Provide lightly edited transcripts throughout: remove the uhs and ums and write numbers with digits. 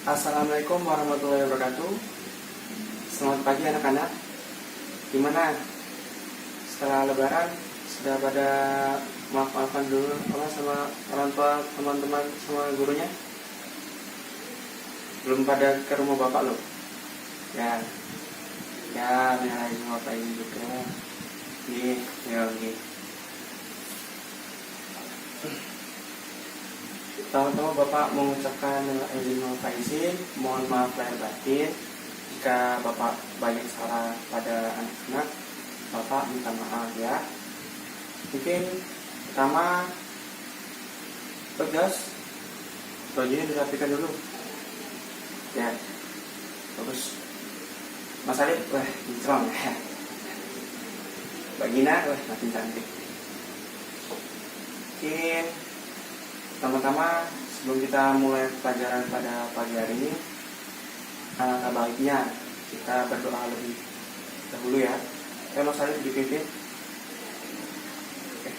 Assalamualaikum warahmatullahi wabarakatuh. Selamat pagi anak-anak. Gimana? Setelah lebaran sudah pada maaf-maafan dulu sama orang tua, teman-teman, sama gurunya? Belum pada ke rumah bapak lo? Ya, ya, biar aja ngapain juga. Nih, ya oke. Pertama-tama Bapak mengucapkan izin wal faizin, mohon maaf lahir batin jika Bapak banyak salah pada anak-anak. Bapak minta maaf ya. Mungkin pertama tegas, bajunya dirapikan dulu. Ya, bagus. Mas Alif, wah, kinclong ya. Mbak Gina, wah, makin cantik. Mungkin pertama-tama sebelum kita mulai pelajaran pada pagi hari ini, alangkah baiknya kita berdoa lebih dahulu ya. Mas Alif dipimpin. Oke.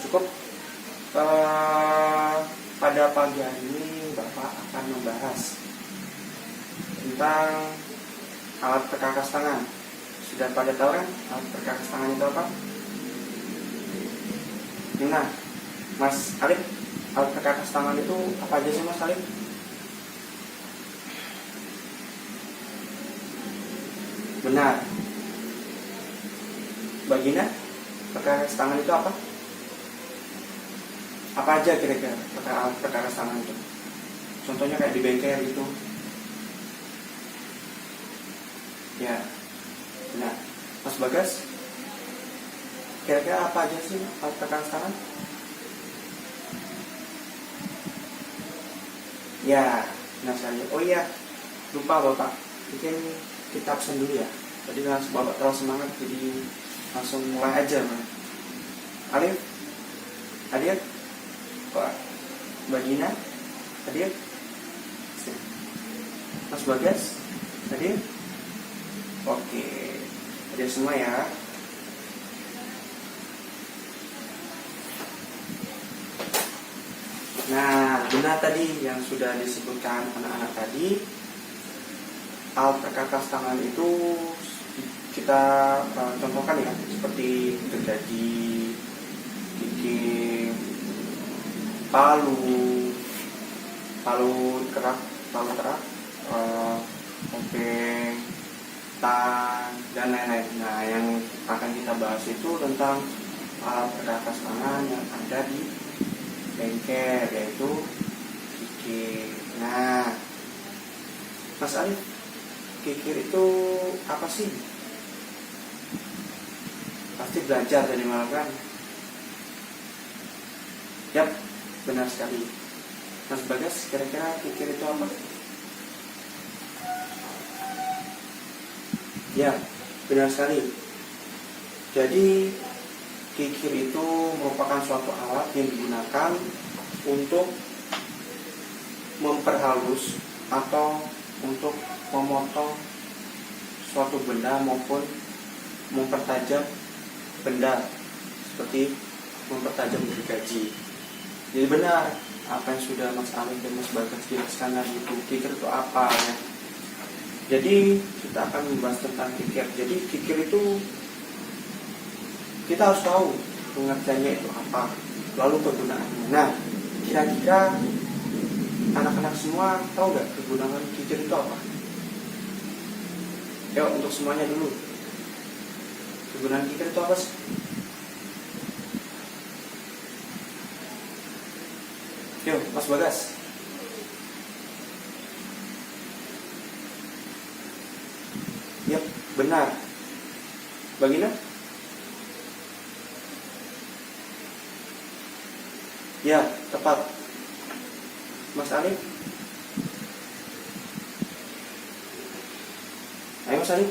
Cukup. Pada pagi hari ini Bapak akan membahas tentang alat perkakas tangan. Sudah pada tahu kan alat perkakas tangan itu apa? Nah, Mas Alif, alat perkakas tangan itu apa aja sih Mas Alif? Benar. Bagina, perkakas tangan itu apa? Apa aja kira-kira alat perkakas tangan itu? Contohnya kayak di bengkel itu. Ya. Nah, Mas Bagas, kira-kira apa aja sih alat perkakas tangan? Ya, benar sekali. Oh iya, lupa Bapak. Mungkin kita absen dulu ya. Tadi langsung Bapak terlalu semangat, jadi langsung mulai aja. Alif, Adit, Pak Bagina, Adit, Mas Bagas, Adit. Oke. Ada semua ya. Nah, benar tadi yang sudah disebutkan anak-anak tadi. Alat perkakas tangan itu kita contohkan ya, seperti gergaji, gigi, palu kerak, obeng, dan lain-lain. Nah, yang akan kita bahas itu tentang alat perkakas tangan yang ada di bengkel, yaitu kikir. Nah, Mas Alif, kikir itu apa sih? Pasti belajar dari malam kan? Yap, benar sekali. Mas Bagas, kira-kira kikir itu apa? Ya, benar sekali. Jadi, kikir itu merupakan suatu alat yang digunakan untuk memperhalus atau untuk memotong suatu benda maupun mempertajam benda, seperti mempertajam gergaji. Jadi benar apa yang sudah Mas Alif dan Mas Bagas jelaskan tadi, itu kikir itu apa ya. Jadi kita akan membahas tentang kikir. Jadi kikir itu kita harus tahu pengertiannya itu apa, lalu kegunaannya. Nah, kira-kira anak-anak semua tahu nggak kegunaan kikir itu apa? Yuk, untuk semuanya dulu. Kegunaan kikir itu apa sih? Yuk, Mas Bagas. Yap, benar. Bagina? Ya, tepat. Mas Alif? Ayo Mas Alif,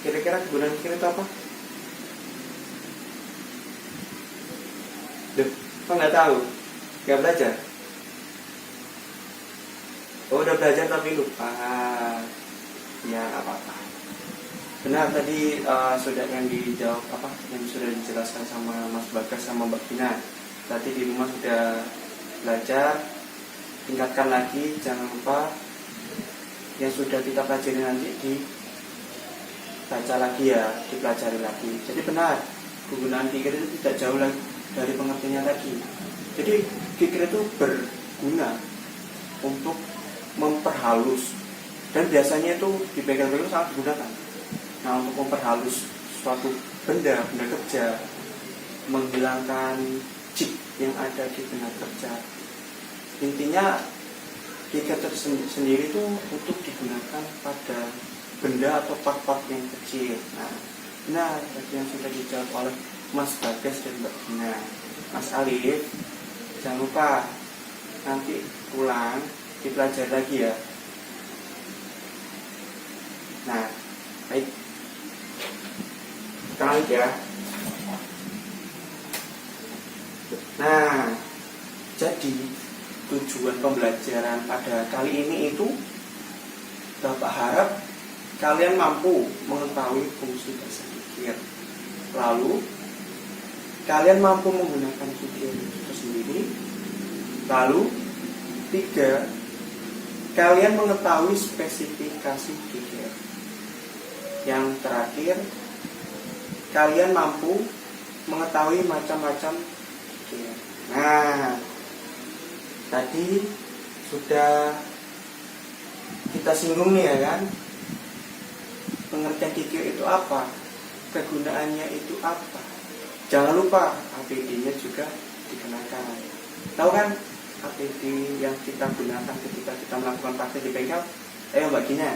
kira-kira kegunaan kikir itu apa? Duh, kok nggak tahu? Nggak belajar? Oh, udah belajar tapi lupa. Ya, apa-apa. Benar tadi sudah yang dijawab yang sudah dijelaskan sama Mas Bagas sama Mbak Tina. Tadi di rumah sudah belajar, tingkatkan lagi, jangan lupa yang sudah kita pelajari nanti dibaca lagi ya, dipelajari lagi. Jadi benar, penggunaan kikir itu tidak jauh lagi dari pengertiannya tadi. Jadi kikir itu berguna untuk memperhalus, dan biasanya itu di bengkel-bengkel sangat digunakan. Nah, untuk memperhalus suatu benda kerja, menghilangkan chip yang ada di benda kerja. Intinya kikir sendiri itu untuk digunakan pada benda atau part-part yang kecil. Nah, benar tadi yang sudah dijawab oleh Mas Bagas dan Mbak Gina. Mas Alif, jangan lupa nanti pulang dipelajari lagi ya. Nah, baik. Sekarang ya. Nah, jadi tujuan pembelajaran pada kali ini itu Bapak harap kalian mampu mengetahui fungsi dasar kikir. Lalu kalian mampu menggunakan kikir itu sendiri. Lalu 3, kalian mengetahui spesifikasi kikir. Yang terakhir, kalian mampu mengetahui macam-macam kikir. Nah, tadi sudah kita singgung nih ya kan, pengertian kikir itu apa, kegunaannya itu apa. Jangan lupa APD-nya juga dikenakan. Tahu kan APD yang kita gunakan ketika kita melakukan praktek di bengkel? Ayo Mbak Gina.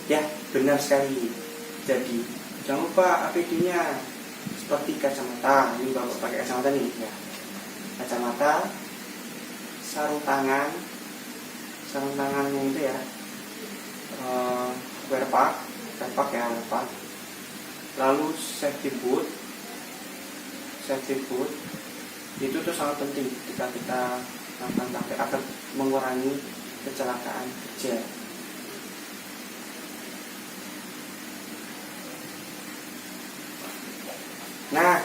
Ya, benar sekali. Jadi jangan lupa APD-nya seperti kacamata. Ini Bapak pakai kacamata nih ya. Kacamata, sarung tangannya itu ya, wear pack ya, wear pack. Lalu safety boot itu tuh sangat penting ketika kita melakukan praktek agar mengurangi kecelakaan kerja. Nah,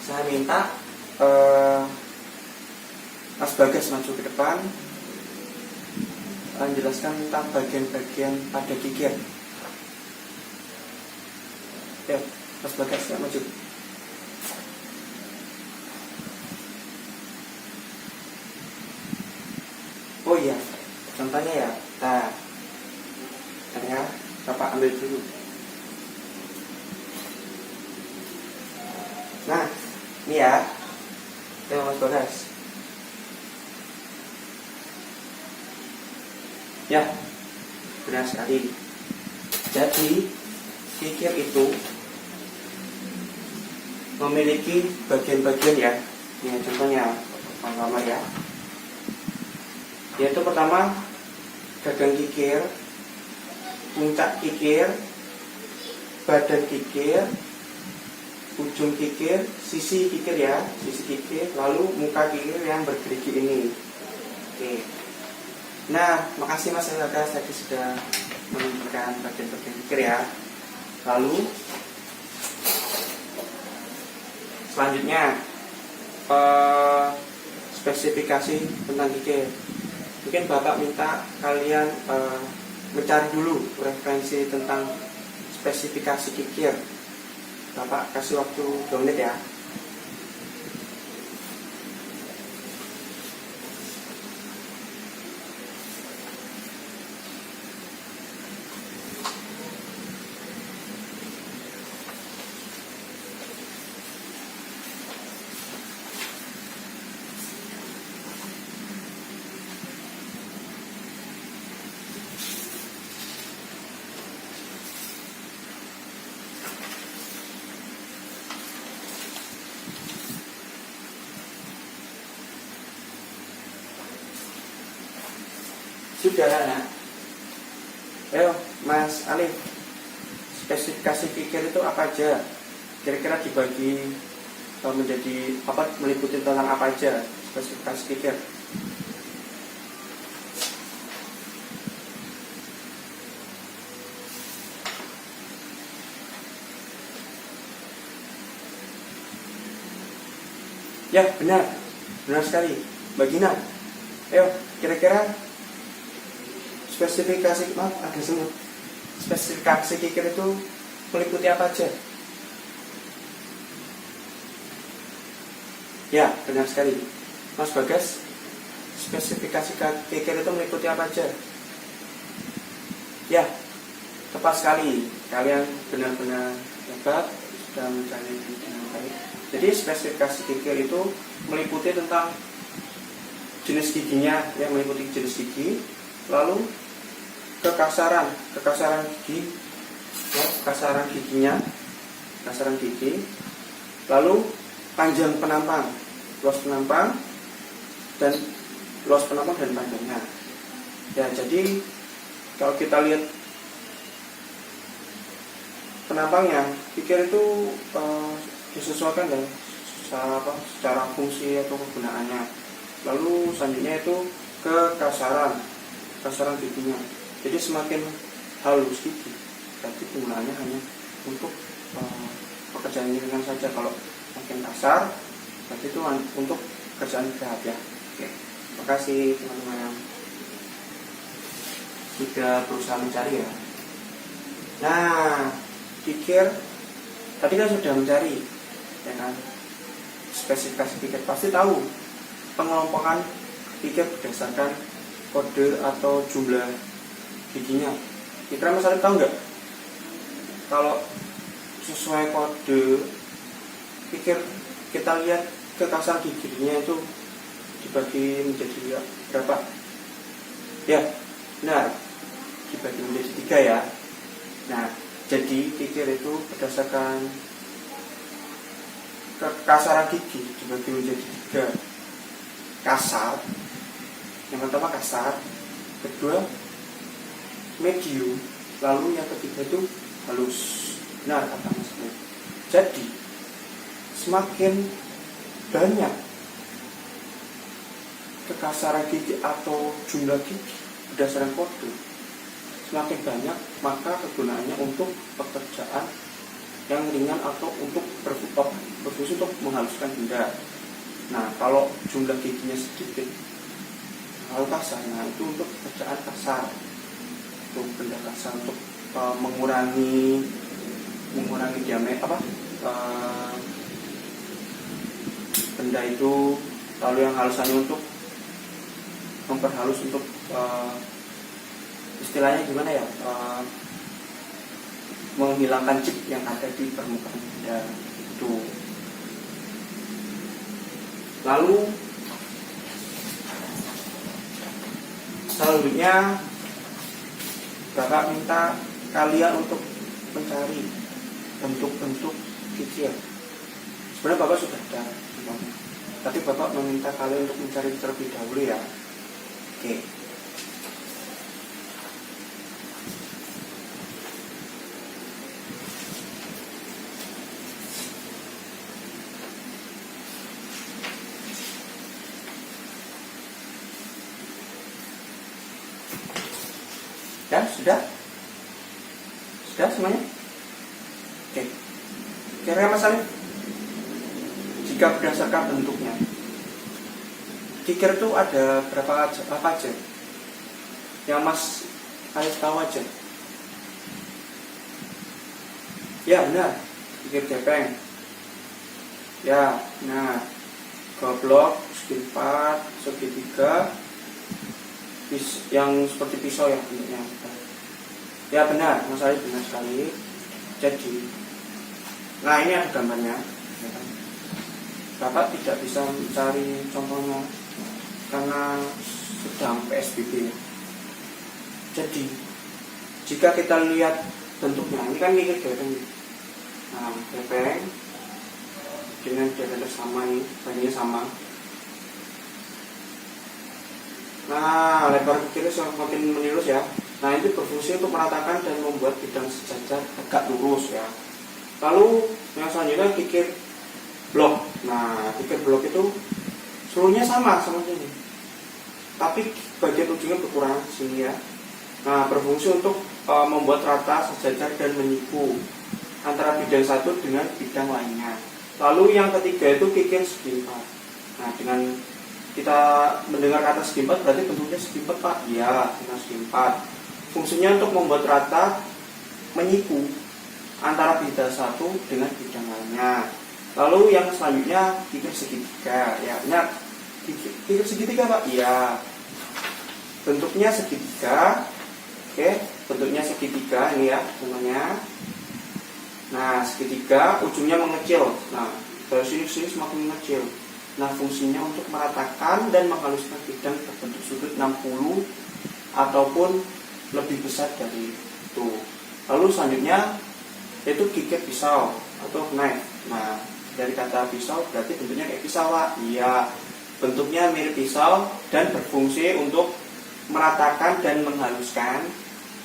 saya minta Mas Bagas maju ke depan, menjelaskan tentang bagian-bagian pada kikir. Ya, Mas Bagas ya, maju. Oh iya, contohnya ya. Nah, ya, Bapak ambil dulu. Nah, ini ya, Mas Bagas. Ya, benar sekali. Jadi kikir itu memiliki bagian-bagian ya. Ini contohnya pertama ya. Yaitu pertama gagang kikir, puncak kikir, badan kikir, ujung kikir, sisi kikir ya, sisi kikir, lalu muka kikir yang bergerigi ini. Oke. Nah, makasih Mas Bagas tadi sudah menunjukkan bagian-bagian kikir ya. Lalu selanjutnya spesifikasi tentang kikir. Mungkin Bapak minta kalian mencari dulu referensi tentang spesifikasi kikir. Bapak kasih waktu 2 menit ya. Sudah nak. Ayo Mas Alif, spesifikasi kikir itu apa aja? Kira-kira dibagi menjadi apa, meliputi tentang apa aja spesifikasi kikir? Ya, benar sekali, Mbak Gina. Ayo, kira-kira spesifikasi, maaf ada semut. Spesifikasi kikir itu meliputi apa aja? Ya, benar sekali, Mas Bagas. Spesifikasi kikir itu meliputi apa aja? Ya, tepat sekali. Kalian benar-benar hebat, sudah mencari dengan baik. Jadi spesifikasi kikir itu meliputi tentang jenis giginya, ya, meliputi jenis gigi, lalu kekasaran gigi, ya, kekasaran giginya, kekasaran gigi, lalu panjang penampang, luas penampang dan panjangnya. Ya, jadi kalau kita lihat penampangnya, kikir itu disesuaikan ya secara fungsi atau kegunaannya. Lalu selanjutnya itu kekasaran giginya. Jadi semakin halus gigi, berarti penggunaannya hanya untuk pekerjaan ringan saja. Kalau makin kasar, berarti itu untuk pekerjaan berat ya. Oke, terima kasih teman-teman yang sudah berusaha mencari ya. Nah, kikir tadi kan sudah mencari, ya kan? Spesifikasi kikir, pasti tahu pengelompokan kikir berdasarkan kode atau jumlah giginya. Kira-kira Mas Alif tahu nggak? Kalau sesuai kode kikir, kita lihat kekasaran giginya itu dibagi menjadi berapa? Ya, benar, dibagi menjadi 3 ya. Nah, jadi kikir itu berdasarkan kekasaran gigi dibagi menjadi 3. Kasar, yang pertama kasar, kedua medium, lalu yang ketiga itu halus. Benar kata Mas Alif. Jadi semakin banyak kekasaran gigi atau jumlah gigi berdasarkan kode, semakin banyak maka kegunaannya untuk pekerjaan yang ringan atau untuk berfungsi untuk menghaluskan benda. Nah, kalau jumlah giginya sedikit, kalau kasar, nah itu untuk pekerjaan kasar, untuk benda kasar, untuk mengurangi diameter benda itu. Lalu yang halusannya untuk memperhalus, untuk istilahnya gimana ya, menghilangkan chip yang ada di permukaan benda itu. Lalu selanjutnya Bapak minta kalian untuk mencari bentuk-bentuk kikir. Sebenarnya Bapak sudah ada, tapi Bapak meminta kalian untuk mencari terlebih dahulu ya. Oke. Ya, sudah semuanya? Oke. Kira-kira Mas Alif, jika berdasarkan bentuknya, kikir itu ada apa aja? Yang Mas Alif tahu aja? Ya, benar, kikir gepeng. Ya, nah, goblok, segi 4, segi 3, yang seperti pisau ya bentuknya. Ya benar, Mas Alif benar sekali. Jadi, nah ini ada gambarnya. Bapak tidak bisa mencari contohnya karena sedang PSBB. Jadi, jika kita lihat bentuknya, ini kan kikir gepeng. Nah, gepeng dengan diameter sama, ini bahannya sama. Nah, lebar kikirnya semakin menilus ya. Nah, itu berfungsi untuk meratakan dan membuat bidang sejajar tegak lurus ya. Lalu yang selanjutnya kikir blok. Nah, kikir blok itu seluruhnya sama ini, tapi bagian ujungnya berkurang di sini ya. Nah, berfungsi untuk membuat rata, sejajar dan menyiku antara bidang satu dengan bidang lainnya. Lalu yang ketiga itu kikir segi 4. Nah, dengan kita mendengar kata segi empat berarti bentuknya segi empat, Pak. Ya, dengan segi empat. Fungsinya untuk membuat rata, menyiku antara bidang satu dengan bidang lainnya. Lalu yang selanjutnya kikir segitiga. Ya, benar. Kikir segitiga, Pak. Ya. Bentuknya segitiga. Oke, bentuknya segitiga ini ya, namanya. Nah, segitiga ujungnya mengecil. Nah, dari sini semakin mengecil. Nah, fungsinya untuk meratakan dan menghaluskan bidang berbentuk sudut 60 ataupun lebih besar dari itu. Lalu selanjutnya yaitu kikir pisau atau knife. Nah, dari kata pisau berarti bentuknya kayak pisau, Pak. Iya, bentuknya mirip pisau dan berfungsi untuk meratakan dan menghaluskan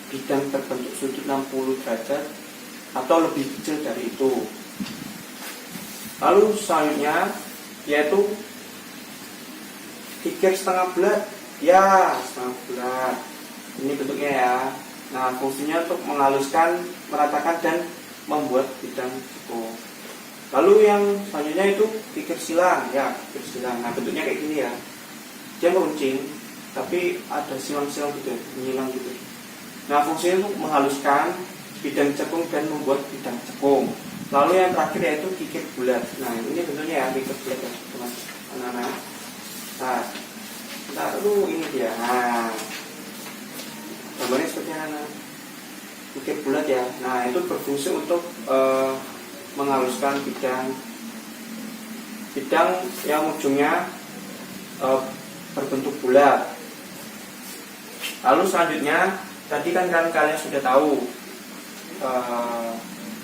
bidang berbentuk sudut 60 derajat atau lebih kecil dari itu. Lalu selanjutnya yaitu kikir setengah bulat. Ya, setengah bulat. Ini bentuknya ya. Nah, fungsinya untuk menghaluskan, meratakan dan membuat bidang cekung. Lalu yang selanjutnya itu kikir silang. Ya, kikir silang. Nah, bentuknya kayak gini ya. Dia meruncing, tapi ada silang-silang gitu, menyilang gitu. Nah, fungsinya untuk menghaluskan bidang cekung dan membuat bidang cekung. Lalu yang terakhir yaitu kikir bulat. Nah, ini bentuknya ya, kikir bulat ya, teman-teman. Nah, lalu ini dia. Nah, gambarnya seperti anak kikir bulat ya. Nah, itu berfungsi untuk menghaluskan bidang yang ujungnya berbentuk bulat. Lalu selanjutnya, tadi kan kalian sudah tahu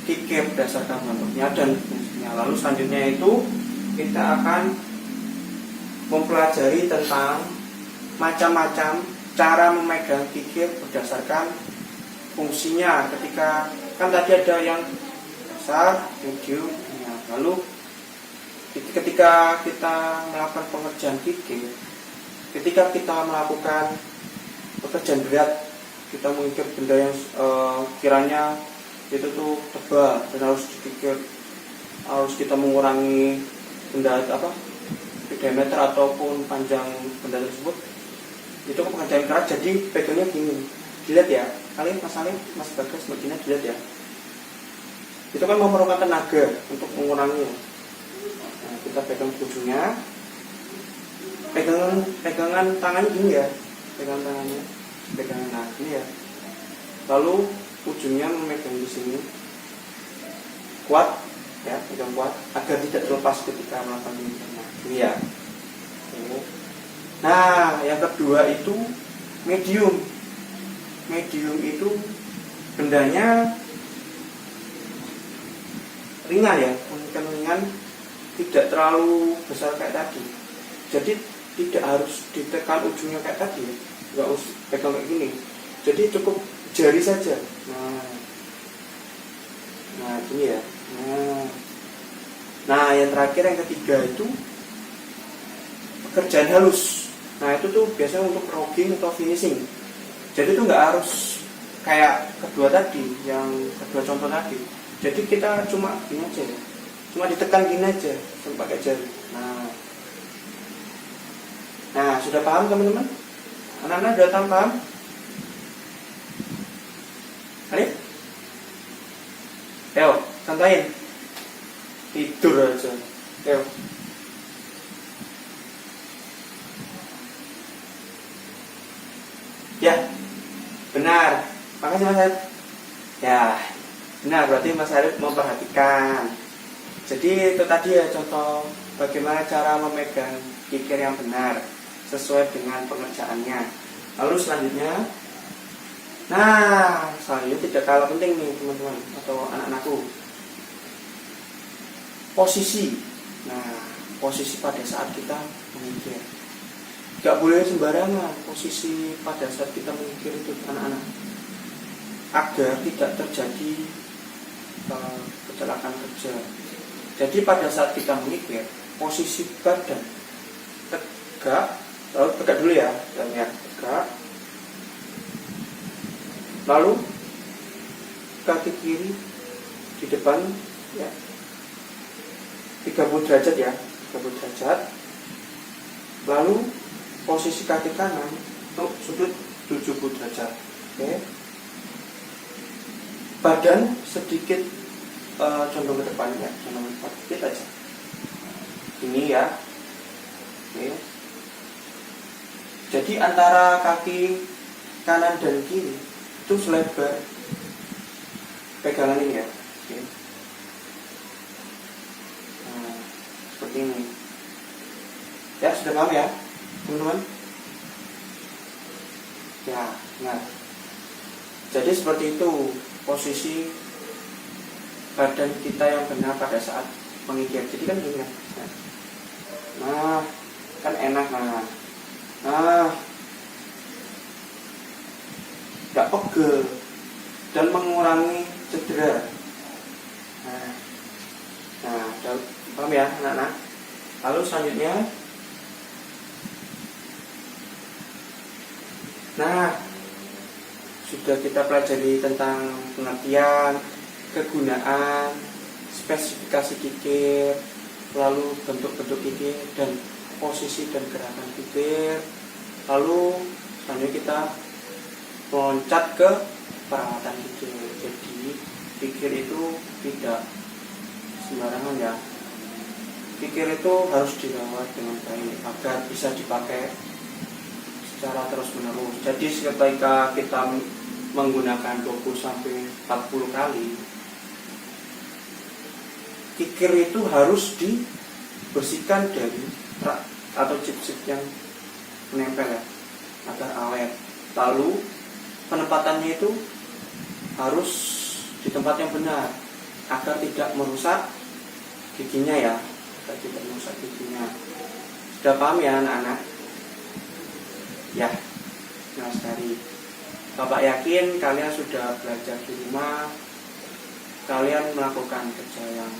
kikir berdasarkan bentuknya dan fungsinya. Lalu selanjutnya itu kita akan mempelajari tentang macam-macam cara memegang kikir berdasarkan fungsinya. Ketika kan tadi ada yang besar, medium, ya. Lalu ketika kita melakukan pengerjaan kikir, ketika kita melakukan pekerjaan berat, kita mengikir benda yang kiranya itu tuh tebal dan harus dikikir, harus kita mengurangi benda diameter ataupun panjang benda tersebut, itu pekerjaan keras. Jadi pegangnya gini, dilihat ya, kalian Mas Salim, Mas Bagas, Mbak Dina, dilihat ya, itu kan memerlukan tenaga untuk mengurangi. Nah, kita pegang ujungnya, pegangan tangannya gini ya, pegangan nah ini ya. Lalu ujungnya memegang di sini, kuat ya, pegang kuat agar tidak terlepas ketika melakukan ini. Nah, ini ya. Nah, yang kedua itu medium. Medium itu bendanya ringan ya, mungkin ringan, tidak terlalu besar kayak tadi. Jadi tidak harus ditekan ujungnya kayak tadi ya. Nggak usah pegang kayak gini. Jadi cukup jari saja. Nah ini ya. Nah yang terakhir, yang ketiga itu pekerjaan halus. Nah itu tuh biasanya untuk rogging atau finishing. Jadi itu nggak harus kayak kedua tadi, yang kedua contoh tadi. Jadi kita cuma gini aja, cuma ditekan gini aja sampai pakai jari. Nah sudah paham teman-teman? Anak-anak sudah paham? Ayo, santain. Tidur aja. Ayo. Ya, benar. Makasih Mas Arif. Ya, benar. Berarti Mas Arif memperhatikan. Jadi itu tadi ya contoh bagaimana cara memegang kikir yang benar sesuai dengan pengerjaannya. Lalu selanjutnya, selanjutnya tidak kalah penting nih teman-teman atau anak-anakku, posisi. Nah, posisi pada saat kita mengikir, gak boleh sembarangan posisi pada saat kita mengikir itu anak-anak, agar tidak terjadi kecelakaan kerja. Jadi pada saat kita mengikir, posisi badan tegak, lalu tegak dulu ya, tegak. Lalu kaki kiri di depan ya, 30 derajat ya, 30 derajat. Lalu posisi kaki kanan untuk sudut 70 derajat. Oke. Badan sedikit condong ke depan ya, condong ke depan sedikit aja. Ini ya. Oke. Jadi antara kaki kanan dan kiri itu selebar pegangan ini ya. Oke. Nah, seperti ini. Ya, sudah paham ya, teman-teman? Ya, nah. Jadi seperti itu posisi badan kita yang benar pada saat mengigir. Jadi kan gini. Nah, kan enak nah. Nah, tidak pegel dan mengurangi cedera. Nah, paham ya anak-anak? Lalu selanjutnya, nah, sudah kita pelajari tentang pengertian, kegunaan, spesifikasi kikir, lalu bentuk-bentuk kikir dan posisi dan gerakan kikir. Lalu selanjutnya kita meloncat ke perawatan kikir. Jadi kikir itu tidak sembarangan ya. Kikir itu harus dirawat dengan baik agar bisa dipakai secara terus menerus. Jadi ketika kita menggunakan 20 sampai 40 kali, kikir itu harus dibersihkan dari rak atau chip-chip yang menempel ya, agar awet. Lalu penempatannya itu harus di tempat yang benar agar tidak merusak giginya ya, agar tidak merusak giginya. Sudah paham ya anak-anak? Ya, nah sekali. Bapak yakin kalian sudah belajar di rumah, kalian melakukan kerja yang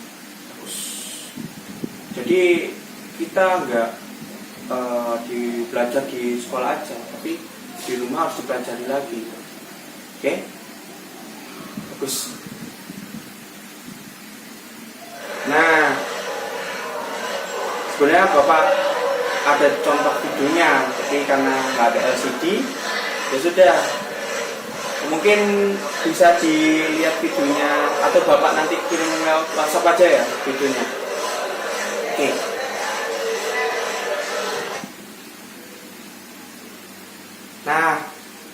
bagus. Jadi kita nggak belajar di sekolah aja, tapi di rumah harus dipelajari lagi. Oke? Bagus. Nah, sebenarnya Bapak ada contoh videonya, tapi karena nggak ada LCD, ya sudah. Mungkin bisa dilihat videonya, atau Bapak nanti kirim lewat WhatsApp aja ya videonya. Oke. Nah,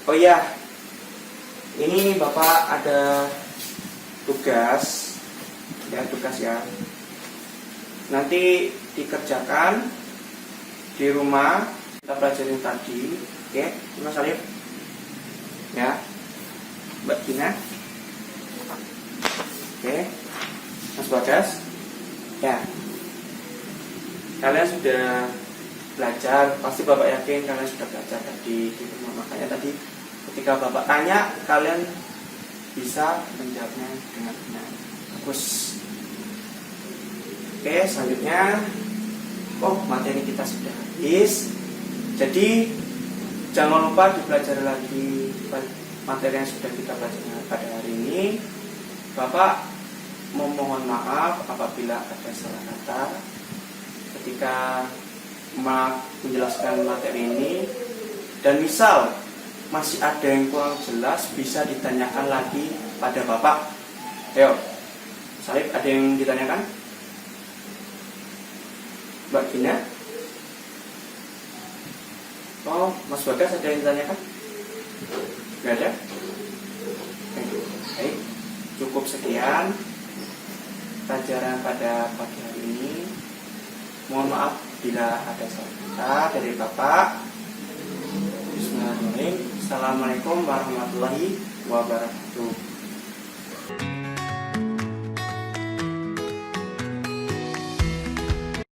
oh iya, ini Bapak ada tugas ya. Nanti dikerjakan di rumah, kita pelajari tadi. Oke, Mas Alif ya, Mbak Gina, oke, Mas Bagas ya. Kalian sudah belajar, pasti Bapak yakin kalian sudah belajar tadi di rumah. Makanya tadi ketika Bapak tanya, kalian bisa menjawabnya dengan benar. Bagus. Oke, selanjutnya, materi kita sudah habis. Jadi jangan lupa dipelajari lagi materi yang sudah kita pelajari pada hari ini. Bapak memohon maaf apabila ada salah kata ketika menjelaskan materi ini, dan misal masih ada yang kurang jelas bisa ditanyakan lagi pada Bapak. Ayo, Salib, ada yang ditanyakan? Mbak Gina? Oh, Mas Bagas ada yang ditanyakan? Gak ada? Baik, cukup sekian pelajaran pada pagi hari ini. Mohon maaf bila ada salah kata dari Bapak. Bismillahirrahmanirrahim. Assalamualaikum warahmatullahi wabarakatuh.